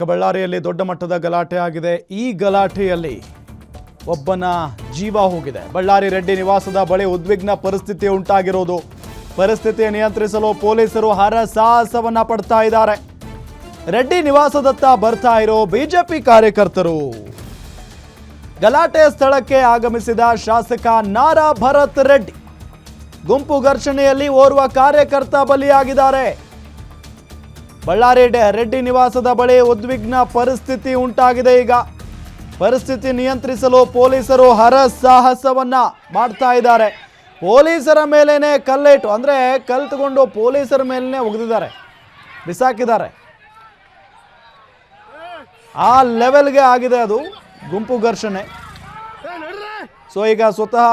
ಬಳ್ಳಾರಿಯಲ್ಲಿ ದೊಡ್ಡ ಮಟ್ಟದ ಗಲಾಟೆ ಆಗಿದೆ. ಈ ಗಲಾಟೆಯಲ್ಲಿ ಒಬ್ಬನ ಜೀವ ಹೋಗಿದೆ. ಬಳ್ಳಾರಿ ರೆಡ್ಡಿ ನಿವಾಸದ ಬಳಿ ಉದ್ವಿಗ್ನ ಪರಿಸ್ಥಿತಿ ಉಂಟಾಗಿರೋದು. ಪರಿಸ್ಥಿತಿ ನಿಯಂತ್ರಿಸಲು ಪೊಲೀಸರು ಹರಸಾಹಸವನ್ನ ಪಡ್ತಾ ಇದ್ದಾರೆ. ರೆಡ್ಡಿ ನಿವಾಸದತ್ತ ಬರ್ತಾ ಇರೋ ಬಿಜೆಪಿ ಕಾರ್ಯಕರ್ತರು ಗಲಾಟೆ ಸ್ಥಳಕ್ಕೆ ಆಗಮಿಸಿದ ಶಾಸಕ ನಾರಾ ಭರತ್ ರೆಡ್ಡಿ ಗುಂಪು ಘರ್ಷಣೆಯಲ್ಲಿ ಓರ್ವ ಕಾರ್ಯಕರ್ತ ಬಲಿಯಾಗಿದ್ದಾರೆ. ಬಳ್ಳಾರಿ ರೆಡ್ಡಿ ನಿವಾಸದ ಬಳಿ ಉದ್ವಿಗ್ನ ಪರಿಸ್ಥಿತಿ ಉಂಟಾಗಿದೆ. ಈಗ ಪರಿಸ್ಥಿತಿ ನಿಯಂತ್ರಿಸಲು ಪೊಲೀಸರು ಹರಸಾಹಸವನ್ನ ಮಾಡ್ತಾ ಇದ್ದಾರೆ. ಪೊಲೀಸರ ಮೇಲೇನೆ ಕಲ್ಲೇಟು ಅಂದ್ರೆ ಕಲ್ಲು ತಗೊಂಡು ಪೊಲೀಸರ ಮೇಲೇನೆ ಒಗೆದಿದ್ದಾರೆ, ಬಿಸಾಕಿದ್ದಾರೆ. ಆ ಲೆವೆಲ್ಗೆ ಆಗಿದೆ ಅದು ಗುಂಪು ಘರ್ಷಣೆ. ಸೊ ಈಗ ಸ್ವತಃ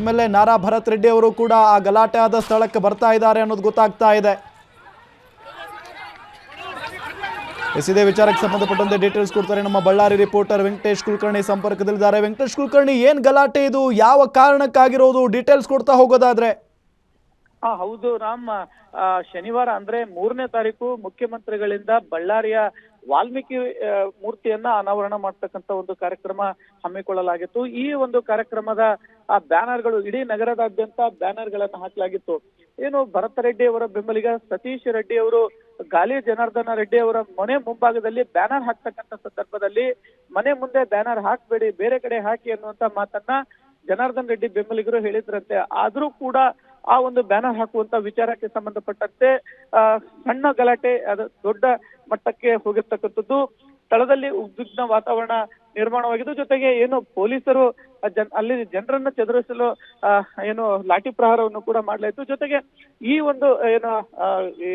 MLA ನಾರಾ ಭರತ್ ರೆಡ್ಡಿ ಅವರು ಕೂಡ ಆ ಗಲಾಟೆ ಆದ ಸ್ಥಳಕ್ಕೆ ಬರ್ತಾ ಇದ್ದಾರೆ ಅನ್ನೋದು ಗೊತ್ತಾಗ್ತಾ ಇದೆ. ಇದೇ ವಿಚಾರಕ್ಕೆ ಸಂಬಂಧಪಟ್ಟಂತೆ ಡೀಟೇಲ್ಸ್ ಕೊಡ್ತಾರೆ ನಮ್ಮ ಬಳ್ಳಾರಿ ರಿಪೋರ್ಟರ್ ವೆಂಕಟೇಶ್ ಕುಲಕರ್ಣಿ ಸಂಪರ್ಕದಲ್ಲಿದ್ದಾರೆ. ವೆಂಕಟೇಶ್ ಕುಲಕರ್ಣಿ, ಏನ್ ಗಲಾಟೆ ಇದು, ಯಾವ ಕಾರಣಕ್ಕಾಗಿರೋದು, ಡೀಟೇಲ್ಸ್ ಕೊಡ್ತಾ ಹೋಗೋದಾದ್ರೆ? ಹೌದು ರಾಮ್, ಶನಿವಾರ ಅಂದ್ರೆ 3ನೇ ತಾರೀಕು ಮುಖ್ಯಮಂತ್ರಿಗಳಿಂದ ಬಳ್ಳಾರಿಯ ವಾಲ್ಮೀಕಿ ಮೂರ್ತಿಯನ್ನ ಅನಾವರಣ ಮಾಡ್ತಕ್ಕಂಥ ಒಂದು ಕಾರ್ಯಕ್ರಮ ಹಮ್ಮಿಕೊಳ್ಳಲಾಗಿತ್ತು. ಈ ಒಂದು ಕಾರ್ಯಕ್ರಮದ ಬ್ಯಾನರ್ಗಳು ಇಡೀ ನಗರದಾದ್ಯಂತ ಬ್ಯಾನರ್ಗಳನ್ನ ಹಾಕಲಾಗಿತ್ತು. ಏನು ಭರತ್ ರೆಡ್ಡಿ ಅವರ ಬೆಂಬಲಿಗ ಸತೀಶ್ ರೆಡ್ಡಿ ಅವರು ಗಾಲಿ ಜನಾರ್ದನ ರೆಡ್ಡಿ ಅವರ ಮನೆ ಮುಂಭಾಗದಲ್ಲಿ ಬ್ಯಾನರ್ ಹಾಕ್ತಕ್ಕಂಥ ಸಂದರ್ಭದಲ್ಲಿ ಮನೆ ಮುಂದೆ ಬ್ಯಾನರ್ ಹಾಕ್ಬೇಡಿ, ಬೇರೆ ಕಡೆ ಹಾಕಿ ಅನ್ನುವಂತ ಮಾತನ್ನ ಜನಾರ್ದನ್ ರೆಡ್ಡಿ ಬೆಂಬಲಿಗರು ಹೇಳಿದ್ರಂತೆ. ಆದ್ರೂ ಕೂಡ ಆ ಒಂದು ಬ್ಯಾನರ್ ಹಾಕುವಂತ ವಿಚಾರಕ್ಕೆ ಸಂಬಂಧಪಟ್ಟಂತೆ ಸಣ್ಣ ಗಲಾಟೆ ಅದು ದೊಡ್ಡ ಮಟ್ಟಕ್ಕೆ ಹೋಗಿರ್ತಕ್ಕಂಥದ್ದು. ಸ್ಥಳದಲ್ಲಿ ಉದ್ವಿಗ್ನ ವಾತಾವರಣ ನಿರ್ಮಾಣವಾಗಿದ್ದು, ಜೊತೆಗೆ ಏನು ಪೊಲೀಸರು ಅಲ್ಲಿ ಜನರನ್ನ ಚದುರಿಸಲು ಏನು ಲಾಠಿ ಪ್ರಹಾರವನ್ನು ಕೂಡ ಮಾಡಲಾಯಿತು. ಜೊತೆಗೆ ಈ ಒಂದು ಏನು ಈ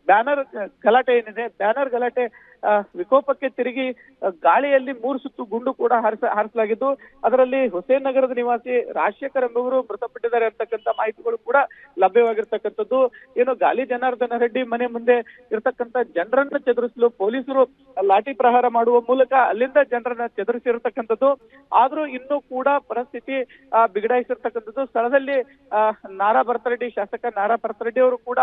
ಬ್ಯಾನರ್ ಗಲಾಟೆ ಏನಿದೆ, ಬ್ಯಾನರ್ ಗಲಾಟೆ ವಿಕೋಪಕ್ಕೆ ತಿರುಗಿ ಗಾಳಿಯಲ್ಲಿ 3 ಸುತ್ತು ಗುಂಡು ಕೂಡ ಹಾರಿಸಲಾಗಿದ್ದು, ಅದರಲ್ಲಿ ಹುಸೇನ್ ನಗರದ ನಿವಾಸಿ ರಾಜಶೇಖರ್ ಎಂಬುವರು ಮೃತಪಟ್ಟಿದ್ದಾರೆ ಅಂತಕ್ಕಂಥ ಮಾಹಿತಿಗಳು ಕೂಡ ಲಭ್ಯವಾಗಿರ್ತಕ್ಕಂಥದ್ದು. ಏನು ಗಾಲಿ ಜನಾರ್ದನ ರೆಡ್ಡಿ ಮನೆ ಮುಂದೆ ಇರತಕ್ಕಂಥ ಜನರನ್ನ ಚದುರಿಸಲು ಪೊಲೀಸರು ಲಾಠಿ ಪ್ರಹಾರ ಮಾಡುವ ಮೂಲಕ ಅಲ್ಲಿಂದ ಜನರನ್ನ ಚದುರಿಸಿರ್ತಕ್ಕಂಥದ್ದು. ಆದ್ರೂ ಇನ್ನೂ ಕೂಡ ಪರಿಸ್ಥಿತಿ ಬಿಗಡಾಯಿಸಿರ್ತಕ್ಕಂಥದ್ದು. ಸ್ಥಳದಲ್ಲಿ ನಾರಾ ಭರತ್ ರೆಡ್ಡಿ, ಶಾಸಕ ನಾರಾ ಭರತ್ ರೆಡ್ಡಿ ಅವರು ಕೂಡ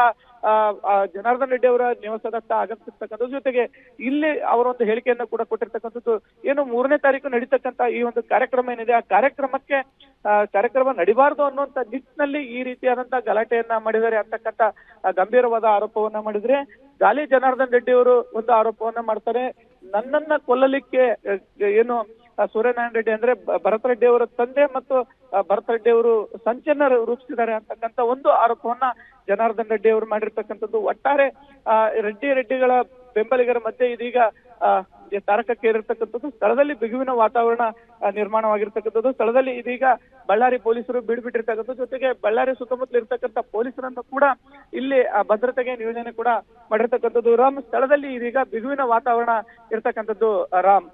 ಜನಾರ್ದನ್ ರೆಡ್ಡಿ ಅವರ ನಿವಾಸದತ್ತ ಆಗಮಿಸಿರ್ತಕ್ಕಂಥದ್ದು. ಜೊತೆಗೆ ಇಲ್ಲಿ ಅವರೊಂದು ಹೇಳಿಕೆಯನ್ನು ಕೂಡ ಕೊಟ್ಟಿರ್ತಕ್ಕಂಥದ್ದು. ಏನು 3ನೇ ತಾರೀಕು ನಡೀತಕ್ಕಂಥ ಈ ಒಂದು ಕಾರ್ಯಕ್ರಮ ಏನಿದೆ, ಆ ಕಾರ್ಯಕ್ರಮ ನಡಿಬಾರದು ಅನ್ನುವಂತ ನಿಟ್ಟಿನಲ್ಲಿ ಈ ರೀತಿಯಾದಂತಹ ಗಲಾಟೆಯನ್ನ ಮಾಡಿದ್ದಾರೆ ಅಂತಕ್ಕಂಥ ಗಂಭೀರವಾದ ಆರೋಪವನ್ನ ಮಾಡಿದ್ರೆ, ಗಾಲಿ ಜನಾರ್ದನ್ ರೆಡ್ಡಿ ಅವರು ಒಂದು ಆರೋಪವನ್ನ ಮಾಡ್ತಾರೆ. ನನ್ನನ್ನ ಕೊಲ್ಲಲಿಕ್ಕೆ ಏನು ಸೂರ್ಯನಾರಾಯಣ ರೆಡ್ಡಿ ಅಂದ್ರೆ ಭರತ್ ರೆಡ್ಡಿ ಅವರ ತಂದೆ ಮತ್ತು ಭರತ್ ರೆಡ್ಡಿ ಅವರು ಸಂಚನ್ನ ರೂಪಿಸಿದ್ದಾರೆ ಅಂತಕ್ಕಂಥ ಒಂದು ಆರೋಪವನ್ನ ಜನಾರ್ದನ್ ರೆಡ್ಡಿ ಅವರು ಮಾಡಿರ್ತಕ್ಕಂಥದ್ದು. ಒಟ್ಟಾರೆ ರೆಡ್ಡಿಗಳ ಬೆಂಬಲಿಗರ ಮಧ್ಯೆ ಇದೀಗ ತಾರಕಕ್ಕೆ ಏರಿರ್ತಕ್ಕಂಥದ್ದು. ಸ್ಥಳದಲ್ಲಿ ಬಿಗುವಿನ ವಾತಾವರಣ ನಿರ್ಮಾಣವಾಗಿರ್ತಕ್ಕಂಥದ್ದು. ಸ್ಥಳದಲ್ಲಿ ಇದೀಗ ಬಳ್ಳಾರಿ ಪೊಲೀಸರು ಬಿಡ್ಬಿಟ್ಟಿರ್ತಕ್ಕಂಥದ್ದು. ಜೊತೆಗೆ ಬಳ್ಳಾರಿ ಸುತ್ತಮುತ್ತಲು ಇರ್ತಕ್ಕಂಥ ಪೊಲೀಸರನ್ನು ಕೂಡ ಇಲ್ಲಿ ಭದ್ರತೆಗೆ ನಿಯೋಜನೆ ಕೂಡ ಮಾಡಿರ್ತಕ್ಕಂಥದ್ದು. ರಾಮ್, ಸ್ಥಳದಲ್ಲಿ ಇದೀಗ ಬಿಗುವಿನ ವಾತಾವರಣ ಇರ್ತಕ್ಕಂಥದ್ದು ರಾಮ್.